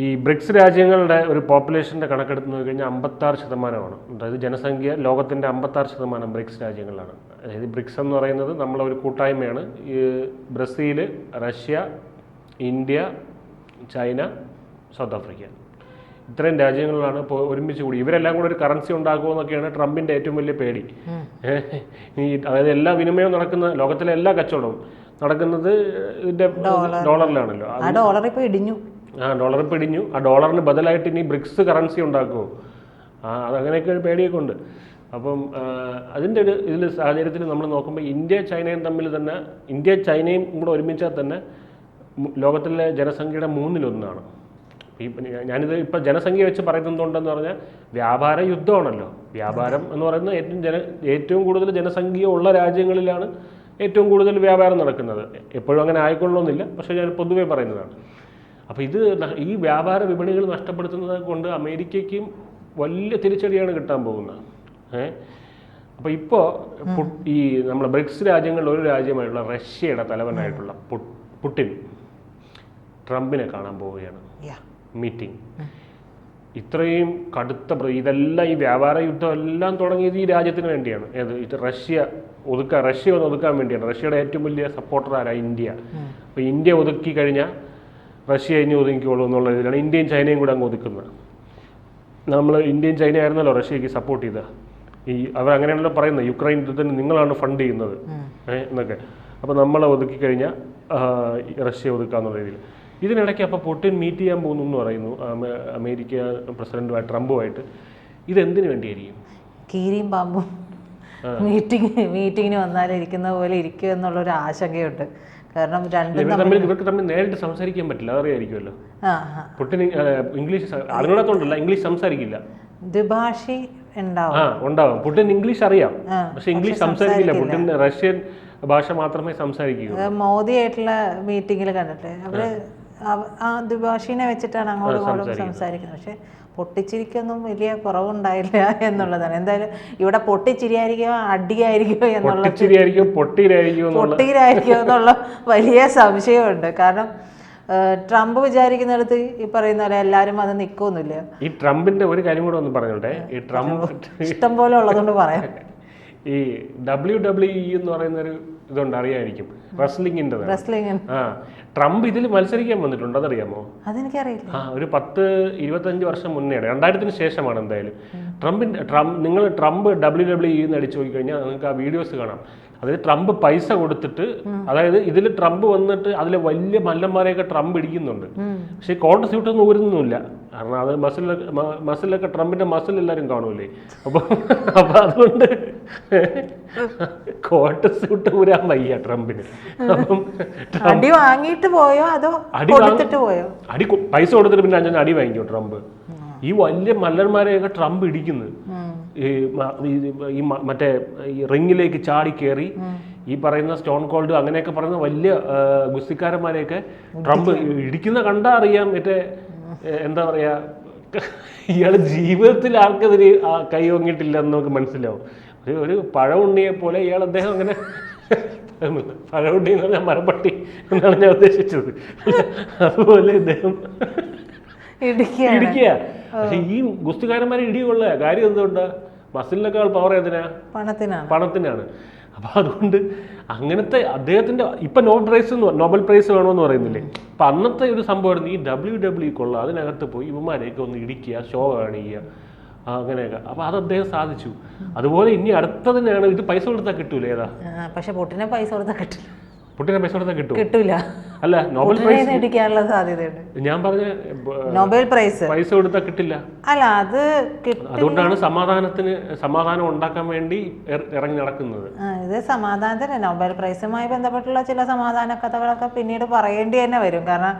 ഈ ബ്രിക്സ് രാജ്യങ്ങളുടെ ഒരു പോപ്പുലേഷൻ്റെ കണക്കെടുത്ത് നോക്കിക്കഴിഞ്ഞാൽ 56%. അതായത് ജനസംഖ്യ ലോകത്തിൻ്റെ 56% ബ്രിക്സ് രാജ്യങ്ങളിലാണ്. അതായത് ബ്രിക്സ് എന്ന് പറയുന്നത് നമ്മളൊരു കൂട്ടായ്മയാണ്. ഈ Brazil, Russia, India, China, south Africa, ഇത്രയും രാജ്യങ്ങളിലാണ് ഇപ്പോൾ ഒരുമിച്ച് കൂടി. ഇവരെല്ലാം കൂടെ ഒരു കറൻസി ഉണ്ടാക്കുമെന്നൊക്കെയാണ് ട്രംപിൻ്റെ ഏറ്റവും വലിയ പേടി. അതായത് എല്ലാ വിനിമയവും നടക്കുന്ന ലോകത്തിലെ എല്ലാ കച്ചവടവും നടക്കുന്നത് ഇതിൻ്റെ ഡോളറിലാണല്ലോ. ഡോളർ ഇപ്പോൾ ഇടിഞ്ഞു. ഡോളർ പിടിഞ്ഞു. ആ ഡോളറിന് ബദലായിട്ട് ഇനി ബ്രിക്സ് കറൻസി ഉണ്ടാക്കുമോ? അതങ്ങനെയൊക്കെ ഒരു പേടിയൊക്കെ ഉണ്ട്. അപ്പം അതിൻ്റെ ഒരു സാഹചര്യത്തിൽ നമ്മൾ നോക്കുമ്പോൾ ഇന്ത്യ ചൈനയും തമ്മിൽ തന്നെ, ഇന്ത്യ ചൈനയും കൂടെ ഒരുമിച്ചാൽ തന്നെ ലോകത്തിലെ ജനസംഖ്യയുടെ 1/3. ഞാനിത് ഇപ്പം ജനസംഖ്യ വെച്ച് പറയുന്നതുകൊണ്ടെന്ന് പറഞ്ഞാൽ വ്യാപാര യുദ്ധമാണല്ലോ. വ്യാപാരം എന്ന് പറയുന്നത് ഏറ്റവും കൂടുതൽ ജനസംഖ്യ ഉള്ള രാജ്യങ്ങളിലാണ് ഏറ്റവും കൂടുതൽ വ്യാപാരം നടക്കുന്നത്. എപ്പോഴും അങ്ങനെ ആയിക്കൊള്ളണമെന്നില്ല, പക്ഷേ ഞാൻ പൊതുവേ പറയുന്നതാണ്. അപ്പോൾ ഈ വ്യാപാര വിപണികൾ നഷ്ടപ്പെടുത്തുന്നത് കൊണ്ട് അമേരിക്കയ്ക്കും വലിയ തിരിച്ചടിയാണ് കിട്ടാൻ പോകുന്നത്. അപ്പോൾ ഇപ്പോൾ ഈ നമ്മുടെ ബ്രിക്സ് രാജ്യങ്ങളിൽ ഒരു രാജ്യമായിട്ടുള്ള റഷ്യയുടെ തലവനായിട്ടുള്ള പുടിൻ ട്രംപിനെ കാണാൻ പോവുകയാണ്. മീറ്റിംഗ് ഇത്രയും കടുത്ത ഇതെല്ലാം ഈ വ്യാപാര യുദ്ധം എല്ലാം തുടങ്ങിയത് ഈ രാജ്യത്തിന് വേണ്ടിയാണ്. റഷ്യ ഒന്ന് ഒതുക്കാൻ വേണ്ടിയാണ്. റഷ്യയുടെ ഏറ്റവും വലിയ സപ്പോർട്ടർ ആരാ? ഇന്ത്യ. അപ്പോൾ ഇന്ത്യ ഒതുക്കി കഴിഞ്ഞാൽ റഷ്യ ഇനി ഒതുക്കിക്കോളൂ എന്നുള്ള ഇതിലാണ് ഇന്ത്യയും ചൈനയും കൂടെ അങ്ങ് ഒതുക്കുന്നത്. നമ്മൾ ഇന്ത്യയും ചൈന ആയിരുന്നല്ലോ റഷ്യക്ക് സപ്പോർട്ട് ചെയ്ത. അവരങ്ങനെയാണല്ലോ പറയുന്നത്, യുക്രൈൻ യുദ്ധത്തിന് നിങ്ങളാണ് ഫണ്ട് ചെയ്യുന്നത് എന്നൊക്കെ. അപ്പോൾ നമ്മളെ ഒതുക്കി കഴിഞ്ഞാൽ റഷ്യ ഒതുക്കാന്നുള്ള രീതിയിൽ. ഇതിനിടയ്ക്ക് അപ്പോൾ പുടിൻ മീറ്റ് ചെയ്യാൻ പോകുന്നു എന്ന് പറയുന്നു അമേരിക്ക പ്രസിഡന്റുമായിട്ട്, ട്രംപുമായിട്ട്. ഇതെന്തിനു വേണ്ടിയായിരിക്കും? കീരിയും പാമ്പും മീറ്റിങ്ങിന് വന്നാലും ഇരിക്കുന്ന പോലെ ഇരിക്കുക എന്നുള്ളൊരു ആശങ്കയുണ്ട്. കാരണം ഇവർക്ക് തമ്മിൽ നേരിട്ട് സംസാരിക്കാൻ പറ്റില്ല, അതറിയായിരിക്കുമല്ലോ. പുടിൻ ഇംഗ്ലീഷ് അറിഞ്ഞൂടാത്തോണ്ടല്ല, ഇംഗ്ലീഷ് സംസാരിക്കില്ല. ദ്വിഭാഷി ഉണ്ടാവും. പുടിൻ ഇംഗ്ലീഷ് അറിയാം, പക്ഷെ ഇംഗ്ലീഷ് സംസാരിക്കില്ല. പുടിൻ റഷ്യൻ ഭാഷ മാത്രമേ സംസാരിക്കൂ. മോദിയായിട്ടുള്ള മീറ്റിങ്ങിൽ കണ്ടിട്ട് അവര് ദ്വിഭാഷീനെ വെച്ചിട്ടാണ് അങ്ങോട്ടും ഇങ്ങോട്ടും സംസാരിക്കുന്നത്. പക്ഷെ പൊട്ടിച്ചിരിക്കൊന്നും വലിയ കുറവുണ്ടായില്ല എന്നുള്ളതാണ്. എന്തായാലും ഇവിടെ പൊട്ടിച്ചിരിയായിരിക്കോ അടിയായിരിക്കോ പൊട്ടിയിലായിരിക്കോ എന്നുള്ള വലിയ സംശയമുണ്ട്. കാരണം ട്രംപ് വിചാരിക്കുന്നിടത്ത് ഈ പറയുന്ന പോലെ എല്ലാവരും അത് നിൽക്കൊന്നുമില്ല. ഈ ട്രംപിന്റെ ഒരു കാര്യം കൂടെ ഒന്ന് പറഞ്ഞോട്ടെ. ഈ ട്രംപ് ഇഷ്ടം പോലെ ഉള്ളതുകൊണ്ട് പറയാം. ഈ WWE എന്ന് പറയുന്നൊരു ഇതുണ്ട്, അറിയായിരിക്കും, റെസ്ലിംഗിൻ്റെ. ട്രംപ് ഇതിൽ മത്സരിക്കാൻ വന്നിട്ടുണ്ട്, അതറിയാമോ? അതെനിക്കറിയില്ല. ഒരു 10-25 വർഷം മുന്നെയാണ്, 2000-ന് ശേഷമാണ്. എന്തായാലും നിങ്ങൾ ട്രംപ് WWE എന്ന് അടിച്ചു നോക്കി കഴിഞ്ഞാൽ നിങ്ങൾക്ക് ആ വീഡിയോസ് കാണാം. അതായത് ട്രംപ് പൈസ കൊടുത്തിട്ട്, അതായത് ഇതിൽ ട്രംപ് വന്നിട്ട് അതിലെ വലിയ മല്ലന്മാരെയൊക്കെ ട്രംപ് ഇടിക്കുന്നുണ്ട്. പക്ഷേ കോട്ട് സ്യൂട്ടൊന്നും ഊരുന്നില്ല. കാരണം അത് മസിലൊക്കെ ട്രംപിന്റെ മസിൽ എല്ലാവരും കാണൂലേ. അപ്പോൾ അതുകൊണ്ട് കോട്ട് സ്യൂട്ട് ഊരാൻ വയ്യ ട്രംപിന്. അപ്പം അടി വാങ്ങിയിട്ട് പോയോ അതോ അടി പൈസ കൊടുത്തിട്ട് പിന്നെ അടി വാങ്ങിക്കോ ട്രംപ്? ഈ വലിയ മല്ലന്മാരെയൊക്കെ ട്രംപ് ഇടിക്കുന്നു. ഈ മറ്റേ ഈ റിങ്ങിലേക്ക് ചാടി കയറി ഈ പറയുന്ന സ്റ്റോൺ കോൾഡ് അങ്ങനെയൊക്കെ പറയുന്ന വലിയ ഗുസ്തിക്കാരന്മാരെയൊക്കെ ട്രംപ് ഇടിക്കുന്ന കണ്ടാ അറിയാം. മറ്റേ എന്താ പറയാ, ഇയാള് ജീവിതത്തിൽ ആർക്കെതിരെ കൈ വാങ്ങിയിട്ടില്ല എന്ന് നമുക്ക് മനസ്സിലാവും. ഒരു പഴമുണ്ണിയെ പോലെ അദ്ദേഹം അങ്ങനെ പഴമുണ്ണി എന്ന് പറഞ്ഞാൽ മരപ്പട്ടി എന്നാണ് ഞാൻ ഉദ്ദേശിച്ചത്. അതുപോലെ ഇദ്ദേഹം ഇടിക്കുക. പക്ഷെ ഈ ഗുസ്തിക്കാരന്മാരെ ഇടികൊള്ളുക കാര്യം എന്തുകൊണ്ട്? മസിലിനേക്കാൾ പവർ ഏതിനാ? പണത്തിനാണ്. അപ്പൊ അതുകൊണ്ട് അങ്ങനത്തെ അദ്ദേഹത്തിന്റെ ഇപ്പൊ നോബൽ പ്രൈസ് വേണമെന്ന് പറയുന്നില്ലേ. അപ്പൊ അന്നത്തെ ഒരു സംഭവമായിരുന്നു ഈ WWE കൊള്ള. അതിനകത്ത് പോയി ഇവന്മാരെയൊക്കെ ഒന്ന് ഇടിക്കുക, ഷോ കാണിക്കുക, അങ്ങനെയൊക്കെ. അപ്പൊ അത് അദ്ദേഹം സാധിച്ചു. അതുപോലെ ഇനി അടുത്തതിനാണ് ഇത് പൈസ കൊടുത്താൽ കിട്ടൂല. ഏതാ? പക്ഷെ പുട്ടിനെ പൈസ കൊടുത്താൽ കിട്ടില്ല. പുട്ടിനെ പൈസ കൊടുത്താൽ കിട്ടൂല. അല്ല, നോബൽ പ്രൈസ് ഇടിക്കാനുള്ള സാധ്യതയുണ്ട്. ഞാൻ പറഞ്ഞ നോബൽ പ്രൈസ് പൈസ കൊടുത്താൽ കിട്ടില്ല. അല്ല, അത് അതുകൊണ്ടാണ് സമാധാനം ഉണ്ടാക്കാൻ വേണ്ടി ഇറങ്ങി നടക്കുന്നത്. ഇത് സമാധാനത്തിന് നോബൽ പ്രൈസുമായി ബന്ധപ്പെട്ടുള്ള ചില സമാധാന കഥകളൊക്കെ പിന്നീട് പറയേണ്ടി തന്നെ വരും. കാരണം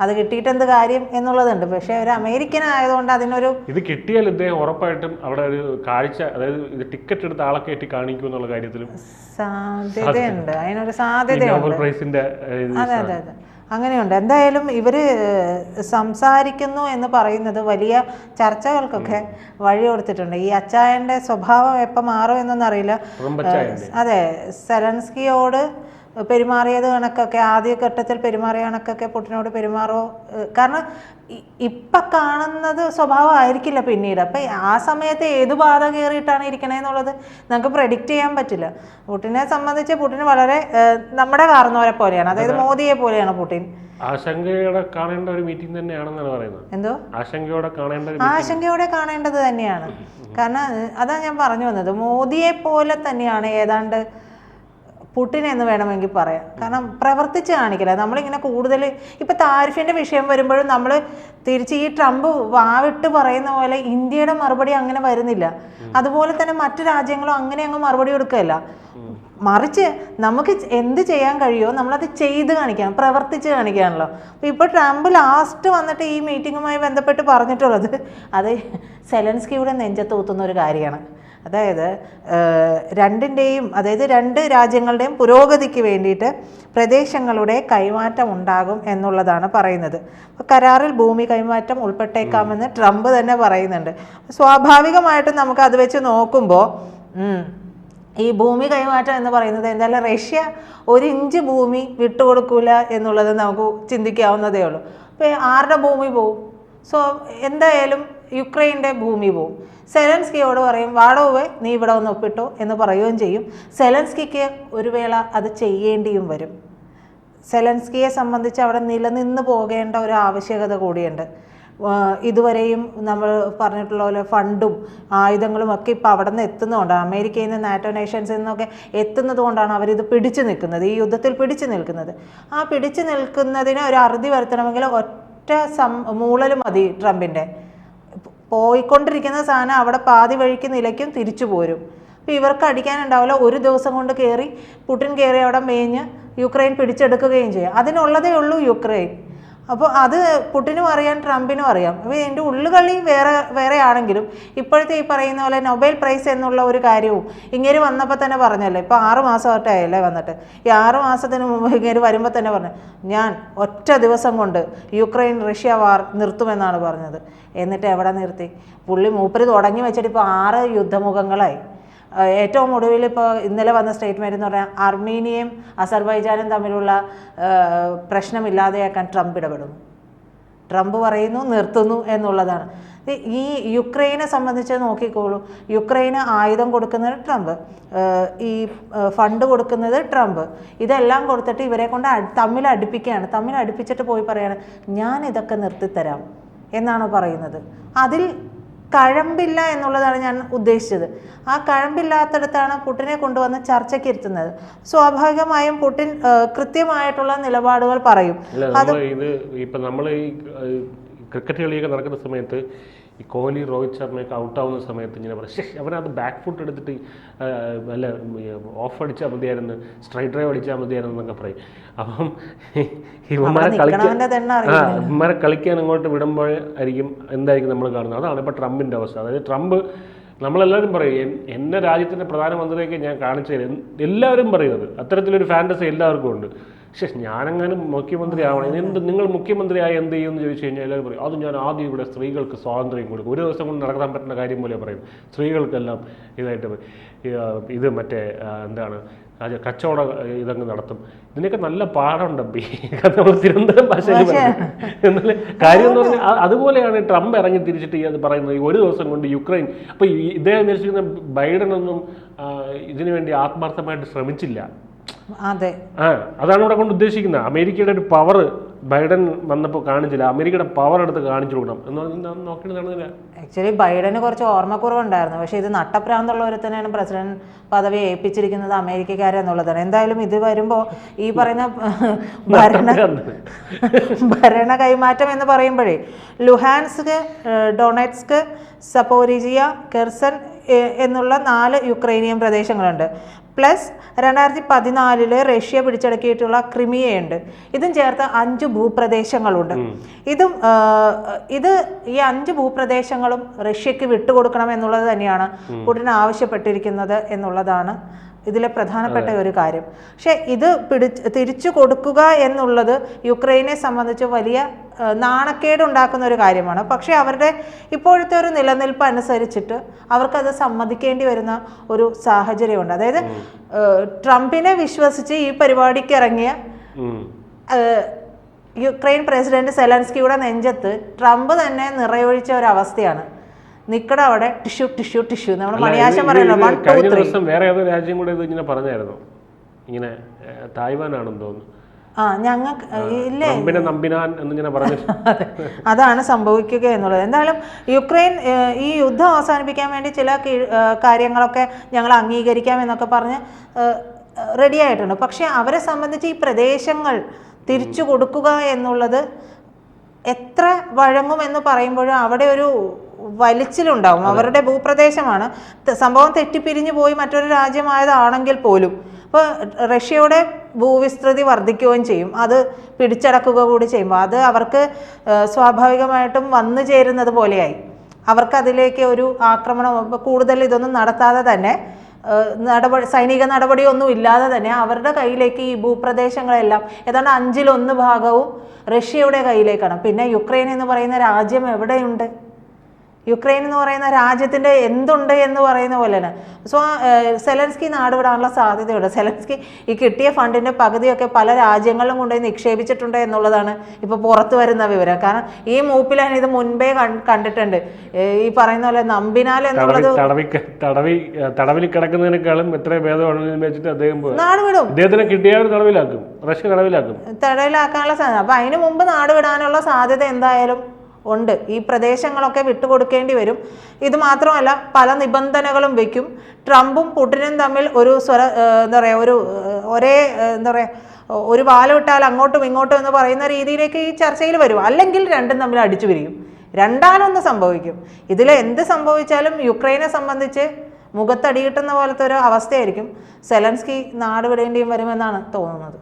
അത് കിട്ടിയിട്ട് എന്ത് കാര്യം എന്നുള്ളതുണ്ട്. പക്ഷെ ഒരു അമേരിക്കൻ ആയതുകൊണ്ട് അതിനൊരു ഇത് കിട്ടിയാൽ ഇദ്ദേഹം ഉറപ്പായിട്ടും അവിടെ ഒരു കാഴ്ച, അതായത് ഇത് ടിക്കറ്റ് എടുത്ത് ആളെ കയറ്റി കാണിക്കും എന്നുള്ള കാര്യത്തിലും സാധ്യതയുണ്ട്. അതിനൊരു സാധ്യതയുണ്ട്. അതെ അതെ അതെ, അങ്ങനെയുണ്ട്. എന്തായാലും ഇവര് സംസാരിക്കുന്നു എന്ന് പറയുന്നത് വലിയ ചർച്ചകൾക്കൊക്കെ വഴി കൊടുത്തിട്ടുണ്ട്. ഈ അച്ചായന്റെ സ്വഭാവം എപ്പോൾ മാറും എന്നൊന്നും അറിയില്ല. അതെ, സെലൻസ്കിയോട് പെരുമാറിയത് കണക്കൊക്കെ, ആദ്യഘട്ടത്തിൽ പെരുമാറിയ കണക്കൊക്കെ പുടിനോട് പെരുമാറുമോ? കാരണം ഇപ്പം കാണുന്നത് സ്വഭാവമായിരിക്കില്ല പിന്നീട്. അപ്പം ആ സമയത്ത് ഏത് ബാധ കയറിയിട്ടാണ് ഇരിക്കണേന്നുള്ളത് നമുക്ക് പ്രെഡിക്റ്റ് ചെയ്യാൻ പറ്റില്ല. പുടിനെ സംബന്ധിച്ച് പുടിന് വളരെ നമ്മുടെ കാരണവരെ പോലെയാണ്, അതായത് മോദിയെ പോലെയാണ് പുടിൻ. ആശങ്കയോടെ കാണേണ്ട ഒരു മീറ്റിംഗ് തന്നെയാണെന്നാണ് പറയുന്നത്. എന്തോ ആശങ്കയോടെ കാണേണ്ടത് തന്നെയാണ്. കാരണം അതാ ഞാൻ പറഞ്ഞു വന്നത്, മോദിയെ പോലെ തന്നെയാണ് ഏതാണ്ട് പുടിൻ എന്ന് വേണമെങ്കിൽ പറയാം. കാരണം പ്രവർത്തിച്ച് കാണിക്കില്ല. നമ്മളിങ്ങനെ കൂടുതൽ ഇപ്പം താരിഫിൻ്റെ വിഷയം വരുമ്പോഴും നമ്മൾ തിരിച്ച് ഈ ട്രംപ് വാവിട്ട് പറയുന്ന പോലെ ഇന്ത്യയുടെ മറുപടി അങ്ങനെ വരുന്നില്ല. അതുപോലെ തന്നെ മറ്റു രാജ്യങ്ങളും അങ്ങനെ അങ്ങ് മറുപടി കൊടുക്കുകയല്ല. മറിച്ച് നമുക്ക് എന്ത് ചെയ്യാൻ കഴിയുമോ നമ്മളത് ചെയ്ത് കാണിക്കണം, പ്രവർത്തിച്ച് കാണിക്കാണല്ലോ. അപ്പോൾ ഇപ്പോൾ ട്രംപ് ലാസ്റ്റ് വന്നിട്ട് ഈ മീറ്റിങ്ങുമായി ബന്ധപ്പെട്ട് പറഞ്ഞിട്ടുള്ളത് അത് സെലൻസ്കിയുടെ നെഞ്ചത്തൂത്തുന്ന ഒരു കാര്യമാണ്. അതായത് രണ്ട് രാജ്യങ്ങളുടെയും പുരോഗതിക്ക് വേണ്ടിയിട്ട് പ്രദേശങ്ങളുടെ കൈമാറ്റം ഉണ്ടാകും എന്നുള്ളതാണ് പറയുന്നത്. അപ്പോൾ കരാറിൽ ഭൂമി കൈമാറ്റം ഉൾപ്പെട്ടേക്കാമെന്ന് ട്രംപ് തന്നെ പറയുന്നുണ്ട്. സ്വാഭാവികമായിട്ടും നമുക്ക് അത് വെച്ച് നോക്കുമ്പോൾ ഈ ഭൂമി കൈമാറ്റം എന്ന് പറയുന്നത് എന്തായാലും റഷ്യ 1 ഇഞ്ച് ഭൂമി വിട്ടുകൊടുക്കൂല എന്നുള്ളത് നമുക്ക് ചിന്തിക്കാവുന്നതേ ഉള്ളൂ. അപ്പോൾ ആരുടെ ഭൂമി പോവും? സോ എന്തായാലും യുക്രൈൻ്റെ ഭൂമി പോവും. സെലൻസ്കിയോട് പറയും വാടോവേ നീ ഇവിടെ ഒന്ന് ഒപ്പിട്ടോ എന്ന് പറയുകയും ചെയ്യും. സെലൻസ്കിക്ക് ഒരു വേള അത് ചെയ്യേണ്ടിയും വരും. സെലൻസ്കിയെ സംബന്ധിച്ച് അവിടെ നിലനിന്ന് പോകേണ്ട ഒരു ആവശ്യകത കൂടിയുണ്ട്. ഇതുവരെയും നമ്മൾ പറഞ്ഞിട്ടുള്ള പോലെ ഫണ്ടും ആയുധങ്ങളും ഒക്കെ ഇപ്പോൾ അവിടെ നിന്ന് എത്തുന്നതുകൊണ്ടാണ്, അമേരിക്കയിൽ നിന്ന് നാറ്റോ നേഷൻസിൽ നിന്നൊക്കെ എത്തുന്നത് കൊണ്ടാണ് അവരിത് പിടിച്ചു നിൽക്കുന്നത്, ഈ യുദ്ധത്തിൽ പിടിച്ചു നിൽക്കുന്നത്. ആ പിടിച്ചു നിൽക്കുന്നതിന് ഒരു അറുതി വരുത്തണമെങ്കിൽ ഒറ്റ മൂളൽ മതി ട്രംപിൻ്റെ. പോയിക്കൊണ്ടിരിക്കുന്ന സാധനം അവിടെ പാതി വഴിക്ക് നിലയ്ക്കും തിരിച്ചു പോരും. അപ്പോൾ ഇവർക്ക് അടിക്കാനുണ്ടാവില്ല. ഒരു ദിവസം കൊണ്ട് പുടിൻ കയറി അവിടെ മേഞ്ഞ് യുക്രൈൻ പിടിച്ചെടുക്കുകയും ചെയ്യും. അതിനുള്ളതേ ഉള്ളൂ യുക്രൈൻ. അപ്പോൾ അത് പുടിനും അറിയാം, ട്രംപിനും അറിയാം. അപ്പോൾ ഇതിൻ്റെ ഉള്ളുകളി വേറെ ആണെങ്കിലും ഇപ്പോഴത്തെ ഈ പറയുന്ന പോലെ നൊബേൽ പ്രൈസ് എന്നുള്ള ഒരു കാര്യവും ഇങ്ങനെ വന്നപ്പോൾ തന്നെ പറഞ്ഞല്ലോ. ഇപ്പോൾ 6 മാസമായിട്ടല്ലേ വന്നിട്ട്. ഈ 6 മാസത്തിന് മുമ്പ് ഇങ്ങനെ വരുമ്പോൾ തന്നെ പറഞ്ഞു ഞാൻ ഒറ്റ ദിവസം കൊണ്ട് യുക്രൈൻ റഷ്യ വാർ നിർത്തുമെന്നാണ് പറഞ്ഞത്. എന്നിട്ട് എവിടെ നിർത്തി? മൂപ്പര് തുടങ്ങി വെച്ചിട്ട് ഇപ്പോൾ 6 യുദ്ധമുഖങ്ങളായി. ഏറ്റവും ഒടുവിൽ ഇപ്പോൾ ഇന്നലെ വന്ന സ്റ്റേറ്റ്മെൻറ്റ് എന്ന് പറഞ്ഞാൽ അർമീനിയയും അസർബൈജാനും തമ്മിലുള്ള പ്രശ്നമില്ലാതെയാക്കാൻ ട്രംപ് ഇടപെടുന്നു. ട്രംപ് പറയുന്നു നിർത്തുന്നു എന്നുള്ളതാണ്. ഈ യുക്രൈനെ സംബന്ധിച്ച് നോക്കിക്കോളൂ. യുക്രൈന് ആയുധം കൊടുക്കുന്നത് ട്രംപ്, ഈ ഫണ്ട് കൊടുക്കുന്നത് ട്രംപ്. ഇതെല്ലാം കൊടുത്തിട്ട് ഇവരെ കൊണ്ട് തമ്മിൽ അടുപ്പിച്ചിട്ട് പോയി പറയാണ് ഞാൻ ഇതൊക്കെ നിർത്തിത്തരാം എന്നാണ് പറയുന്നത്. അതിൽ കഴമ്പില്ല എന്നുള്ളതാണ് ഞാൻ ഉദ്ദേശിച്ചത്. ആ കഴമ്പില്ലാത്തടത്താണ് പുടിനെ കൊണ്ടുവന്ന് ചർച്ചയ്ക്ക് ഇരുത്തുന്നത്. സ്വാഭാവികമായും പുടിൻ കൃത്യമായിട്ടുള്ള നിലപാടുകൾ പറയും. ഇത് ഇപ്പം നമ്മൾ ഈ ക്രിക്കറ്റ് കളിയൊക്കെ നടക്കുന്ന സമയത്ത് ഈ കോഹ്ലി രോഹിത് ശർമ്മയൊക്കെ ഔട്ടാവുന്ന സമയത്ത് ഇങ്ങനെ പറയും അവനത് ബാക്ക് ഫുട്ട് എടുത്തിട്ട് നല്ല ഓഫ് അടിച്ചാൽ മതിയായിരുന്നു, സ്ട്രൈറ്റ് ഡ്രൈവ് അടിച്ചാൽ മതിയായിരുന്നു എന്നൊക്കെ പറയും. അപ്പം ഇവന്മാരെ കളിക്കാൻ അങ്ങോട്ട് വിടുമ്പോൾ എന്തായിരിക്കും നമ്മൾ കാണുന്നത്? അതാണ് ഇപ്പോൾ ട്രംപിൻ്റെ അവസ്ഥ. അതായത് ട്രംപ് നമ്മളെല്ലാവരും പറയും എന്നെ രാജ്യത്തിൻ്റെ പ്രധാനമന്ത്രിയൊക്കെ ഞാൻ കാണിച്ചു തരും, എല്ലാവരും പറയുന്നത്. അത്തരത്തിലൊരു ഫാൻറ്റസി എല്ലാവർക്കും ഉണ്ട്. ഞാനെങ്ങാനും മുഖ്യമന്ത്രി ആവണം, നിങ്ങൾ മുഖ്യമന്ത്രിയായി എന്ത് ചെയ്യുമെന്ന് ചോദിച്ചു കഴിഞ്ഞാൽ എല്ലാവരും പറയും അത് ഞാൻ ആദ്യം ഇവിടെ സ്ത്രീകൾക്ക് സ്വാതന്ത്ര്യം കൊടുക്കും. ഒരു ദിവസം കൊണ്ട് നടക്കാൻ പറ്റുന്ന കാര്യം പോലെ പറയും. സ്ത്രീകൾക്കെല്ലാം ഇതായിട്ട് ഇത് മറ്റേ എന്താണ് കച്ചവട ഇതങ്ങ് നടത്തും. ഇതിനൊക്കെ നല്ല പാഠമുണ്ട് നമ്മൾ തിരുവനന്തപുരം ഭാഷയിൽ എന്നാലും കാര്യം എന്ന് പറഞ്ഞാൽ അതുപോലെയാണ് ട്രംപ് ഇറങ്ങി തിരിച്ചിട്ട് അത് പറയുന്നത്. ഒരു ദിവസം കൊണ്ട് യുക്രൈൻ അപ്പോൾ ഇദ്ദേഹം നിരീക്ഷിക്കുന്ന ബൈഡനൊന്നും ഇതിനു വേണ്ടി ആത്മാർത്ഥമായിട്ട് ശ്രമിച്ചില്ല. അതെ, അതാണ് ഇവിടെ കൊണ്ട് ഉദ്ദേശിക്കുന്നത്. അമേരിക്കയുടെ ഒരു പവർ ബൈഡൻ വന്നപ്പോൾ കാണിച്ചില്ല, അമേരിക്കയുടെ പവർ എടുത്ത് കാണിച്ചു കൊടുക്കണം എന്ന് നോക്കിയിട്ട് നടന്നില്ല. ആക്ച്വലി ബൈഡന് കുറച്ച് ഓർമ്മക്കുറവുണ്ടായിരുന്നു. പക്ഷേ ഇത് നട്ടപ്രാന്തുള്ളവരെ തന്നെയാണ് പ്രസിഡന്റ് പദവി ഏൽപ്പിച്ചിരിക്കുന്നത് അമേരിക്കക്കാരെന്നുള്ളതാണ്. എന്തായാലും ഇത് വരുമ്പോൾ ഈ പറയുന്ന ഭരണ കൈമാറ്റം എന്ന് പറയുമ്പോഴേ ലുഹാൻസ്ക്, ഡൊണറ്റ്സ്ക്, സപ്പോരിജിയ, കെർസൺ എന്നുള്ള 4 യുക്രൈനിയൻ പ്രദേശങ്ങളുണ്ട്. പ്ലസ് 2014 റഷ്യ പിടിച്ചടക്കിയിട്ടുള്ള ക്രിമിയയുണ്ട്. ഇതും ചേർത്ത് 5 ഭൂപ്രദേശങ്ങളുണ്ട്. ഇത് ഈ 5 ഭൂപ്രദേശങ്ങളും റഷ്യക്ക് വിട്ടുകൊടുക്കണം എന്നുള്ളത് തന്നെയാണ് പുടിൻ ആവശ്യപ്പെട്ടിരിക്കുന്നത് എന്നുള്ളതാണ് ഇതിലെ പ്രധാനപ്പെട്ട ഒരു കാര്യം. പക്ഷേ ഇത് തിരിച്ചു കൊടുക്കുക എന്നുള്ളത് യുക്രൈനെ സംബന്ധിച്ച് വലിയ നാണക്കേടുണ്ടാക്കുന്ന ഒരു കാര്യമാണ്. പക്ഷേ അവരുടെ ഇപ്പോഴത്തെ ഒരു നിലനിൽപ്പ് അനുസരിച്ചിട്ട് അവർക്കത് സമ്മതിക്കേണ്ടി വരുന്ന ഒരു സാഹചര്യമുണ്ട്. അതായത് ട്രംപിനെ വിശ്വസിച്ച് ഈ പരിപാടിക്ക് ഇറങ്ങിയ യുക്രൈൻ പ്രസിഡന്റ് സെലൻസ്കിയുടെ നെഞ്ചത്ത് ട്രംപ് തന്നെ നിറയൊഴിച്ച ഒരു അവസ്ഥയാണ്. നിക്കട അവിടെ ടിഷ്യൂ ടിഷ്യൂ ടിഷ്യൂ നമ്മൾ മണിയാശം പറയുന്നത് 1 2 കഴിഞ്ഞ 3. ദിവസം വേറെ ഏതോ രാജ്യം കൂടെ ഇത് ഇങ്ങനെ പറഞ്ഞായിരുന്നു, ഇങ്ങനെ തായ്വാനാണെന്ന് തോന്നുന്നു, ഞങ്ങൾക്ക് ഇല്ലേ ട്രംപിനെ നമ്പിനാൻ എന്നിങ്ങനെ പറഞ്ഞു. അതാണ് സംഭവിക്കുക എന്നുള്ളത്. എന്തായാലും യുക്രൈൻ ഈ യുദ്ധം അവസാനിപ്പിക്കാൻ വേണ്ടി ചില കാര്യങ്ങളൊക്കെ ഞങ്ങൾ അംഗീകരിക്കാം എന്നൊക്കെ പറഞ്ഞ് റെഡി ആയിട്ടുണ്ട്. പക്ഷേ അവരെ സംബന്ധിച്ച് ഈ പ്രദേശങ്ങൾ തിരിച്ചു കൊടുക്കുക എന്നുള്ളത് എത്ര വഴങ്ങുമെന്ന് പറയുമ്പോഴും അവിടെ ഒരു വലിച്ചിലുണ്ടാവും. അവരുടെ ഭൂപ്രദേശമാണ്, സംഭവം തെറ്റിപ്പിരിഞ്ഞു പോയി മറ്റൊരു രാജ്യമായതാണെങ്കിൽ പോലും. ഇപ്പോൾ റഷ്യയുടെ ഭൂവിസ്തൃതി വർദ്ധിക്കുകയും ചെയ്യും, അത് പിടിച്ചടക്കുക കൂടി ചെയ്യുമ്പോൾ അത് അവർക്ക് സ്വാഭാവികമായിട്ടും വന്നു ചേരുന്നത് പോലെയായി. അവർക്ക് അതിലേക്ക് ഒരു ആക്രമണം കൂടുതൽ ഇതൊന്നും നടത്താതെ തന്നെ സൈനിക നടപടിയൊന്നും ഇല്ലാതെ തന്നെ അവരുടെ കയ്യിലേക്ക് ഈ ഭൂപ്രദേശങ്ങളെല്ലാം ഏതാണ്ട് 1/5 ഭാഗവും റഷ്യയുടെ കയ്യിലേക്കാണ്. പിന്നെ യുക്രൈൻ എന്ന് പറയുന്ന രാജ്യം എവിടെയുണ്ട്? യുക്രൈൻ എന്ന് പറയുന്ന രാജ്യത്തിൻ്റെ എന്തുണ്ട് എന്ന് പറയുന്ന പോലെയാണ്. സോ സെലൻസ്കി നാടുവിടാനുള്ള സാധ്യതയുണ്ട്. സെലൻസ്കി ഈ കിട്ടിയ ഫണ്ടിൻ്റെ പകുതിയൊക്കെ പല രാജ്യങ്ങളിലും കൊണ്ടുപോയി നിക്ഷേപിച്ചിട്ടുണ്ട് എന്നുള്ളതാണ് ഇപ്പോൾ പുറത്തു വരുന്ന വിവരം. കാരണം ഈ മൂപ്പിലാണ് ഇത് മുൻപേ കണ്ടിട്ടുണ്ട്. ഈ പറയുന്ന പോലെ നമ്പിനാൽ എന്നുള്ളത് തടവിൽ കിടക്കുന്നതിനേക്കാളും എത്ര ഭേദമാണെന്ന് വെച്ചിട്ട് അദ്ദേഹം നാടുവിടും. അദ്ദേഹത്തിനെ കിട്ടിയ തടവിലാക്കും, റഷ്യ തടവിലാക്കാനുള്ള സാധ്യത. അപ്പം അതിന് മുമ്പ് നാടുവിടാനുള്ള സാധ്യത എന്തായാലും ഉണ്ട്. ഈ പ്രദേശങ്ങളൊക്കെ വിട്ടുകൊടുക്കേണ്ടി വരും. ഇത് മാത്രമല്ല പല നിബന്ധനകളും വയ്ക്കും. ട്രംപും പുടിനും തമ്മിൽ ഒരു എന്താ പറയുക, ഒരു വാലവിട്ടാൽ അങ്ങോട്ടും ഇങ്ങോട്ടും എന്ന് പറയുന്ന രീതിയിലേക്ക് ഈ ചർച്ചയിൽ വരും. അല്ലെങ്കിൽ രണ്ടും തമ്മിൽ അടിച്ചു പിരിയും. രണ്ടാലൊന്ന് സംഭവിക്കും. ഇതിൽ എന്ത് സംഭവിച്ചാലും യുക്രൈനെ സംബന്ധിച്ച് മുഖത്തടി കിട്ടുന്ന പോലത്തെ ഒരു അവസ്ഥയായിരിക്കും. സെലൻസ്കി നാട് വിടേണ്ടിയും വരുമെന്നാണ് തോന്നുന്നത്.